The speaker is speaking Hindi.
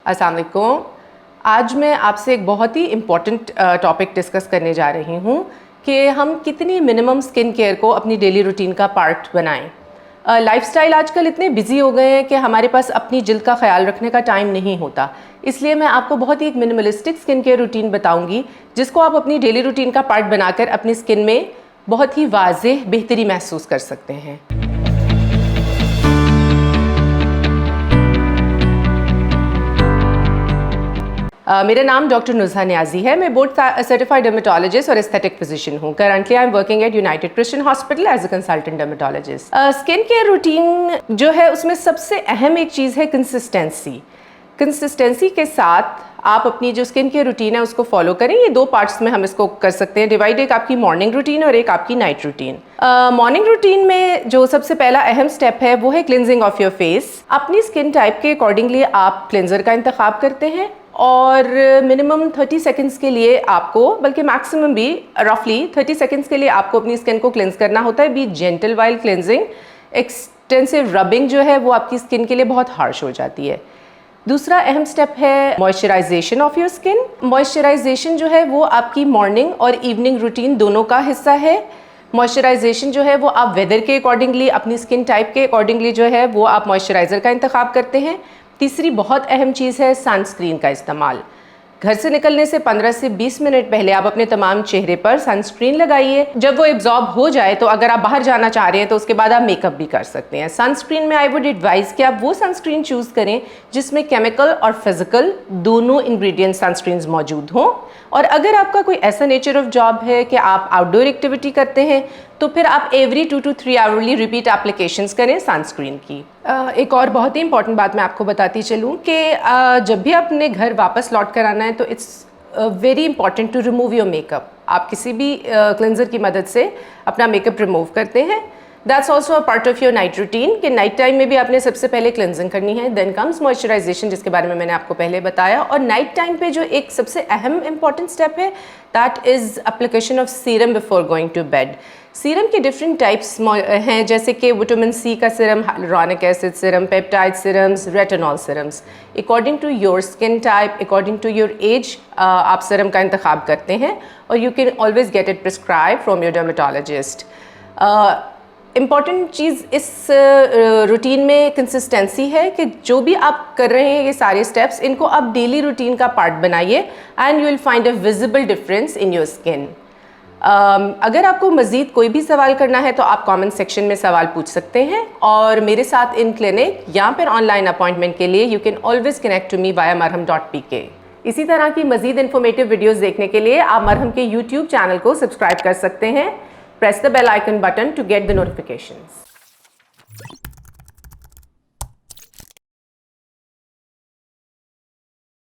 अस्सलाम वालेकुम। आज मैं आपसे एक बहुत ही इम्पॉर्टेंट टॉपिक डिस्कस करने जा रही हूँ कि हम कितनी मिनिमम स्किन केयर को अपनी डेली रूटीन का पार्ट बनाएं। लाइफस्टाइल आजकल इतने बिजी हो गए हैं कि हमारे पास अपनी जिल्द का ख्याल रखने का टाइम नहीं होता। इसलिए मैं आपको बहुत ही एक मिनिमलिस्टिक स्किन केयर रूटीन बताऊंगी जिसको आप अपनी डेली रूटीन का पार्ट बनाकर अपनी स्किन में बहुत ही वाज़ेह बेहतरी महसूस कर सकते हैं। मेरा नाम डॉक्टर नुज़हा नियाज़ी है। मैं बोर्ड सर्टिफाइड डर्मेटोलॉजिस्ट और एस्थेटिक फिजिशियन हूँ। Currently I am working at United Christian Hospital as a consultant dermatologist. Skin care routine जो है उसमें सबसे अहम एक चीज़ है कंसिस्टेंसी। कंसिस्टेंसी के साथ आप अपनी जो स्किन केयर रूटीन है उसको फॉलो करें। ये दो पार्ट्स में हम इसको कर सकते हैं डिवाइड, एक आपकी मॉर्निंग रूटीन और एक आपकी नाइट रूटीन। मॉर्निंग रूटीन में जो सबसे पहला अहम स्टेप है वो है क्लिनजिंग ऑफ योर फेस। अपनी स्किन टाइप के अकॉर्डिंगली आप क्लिनजर का इंतखाब करते हैं और मिनिमम 30 सेकंड्स के लिए आपको, बल्कि मैक्सिमम भी रफली 30 सेकंड्स के लिए आपको अपनी स्किन को क्लिनज करना होता है। B gentle while cleansing. Extensive rubbing जो है वो आपकी स्किन के लिए बहुत हार्श हो जाती है। दूसरा अहम स्टेप है moisturisation of your skin. Moisturisation जो है वो आपकी मॉर्निंग और इवनिंग रूटीन दोनों का हिस्सा है। मॉइस्चराइजेशन जो है वो आप वेदर के अकॉर्डिंगली, अपनी स्किन टाइप के अकॉर्डिंगली जो है वो आप मॉइस्चराइज़र का इंतखाब करते हैं। तीसरी बहुत अहम चीज़ है सनस्क्रीन का इस्तेमाल। घर से निकलने से 15 से 20 मिनट पहले आप अपने तमाम चेहरे पर सनस्क्रीन लगाइए। जब वो एब्जॉर्ब हो जाए तो अगर आप बाहर जाना चाह रहे हैं तो उसके बाद आप मेकअप भी कर सकते हैं। सनस्क्रीन में आई वुड एडवाइज़ कि आप वो सनस्क्रीन चूज़ करें जिसमें केमिकल और फिजिकल दोनों इंग्रेडिएंट सनस्क्रीन्स मौजूद हों। और अगर आपका कोई ऐसा नेचर ऑफ जॉब है कि आप आउटडोर एक्टिविटी करते हैं तो फिर आप every 2 to 3 hourly repeat applications करें सनस्क्रीन की। एक और बहुत ही इंपॉर्टेंट बात मैं आपको बताती चलूँ कि जब भी अपने घर वापस लौट कर आना है तो it's very important to remove your makeup. आप किसी भी क्लिनजर की मदद से अपना मेकअप रिमूव करते हैं। That's also a part of your night routine कि नाइट टाइम में भी आपने सबसे पहले क्लिनजिंग करनी है, देन कम्स मॉइस्चराइजेशन जिसके बारे में मैंने आपको पहले बताया। और नाइट टाइम पे जो एक सबसे अहम इंपॉर्टेंट स्टेप है that is application of serum before going to bed. Serum के डिफरेंट टाइप्स हैं जैसे कि विटामिन सी का serum, hyaluronic acid serum, peptide serums, retinol serums. According to your skin type, according to your age आप सीरम का इंतखाब करते हैं और you can always get it prescribe from your dermatologist. Important चीज़ इस रूटीन में कंसिस्टेंसी है कि जो भी आप कर रहे हैं ये सारे स्टेप्स, इनको आप डेली रूटीन का पार्ट बनाइए and you will find a visible difference in your skin. अगर आपको मज़ीद कोई भी सवाल करना है तो आप कमेंट सेक्शन में सवाल पूछ सकते हैं और मेरे साथ इन क्लिनिक या फिर ऑनलाइन अपॉइंटमेंट के लिए you can always connect to me via marham.pk। इसी तरह की मज़ीद इन्फॉर्मेटिव वीडियोस देखने के लिए आप मरहम के यूट्यूब चैनल को सब्सक्राइब कर सकते हैं। Press the bell icon button to get the notifications.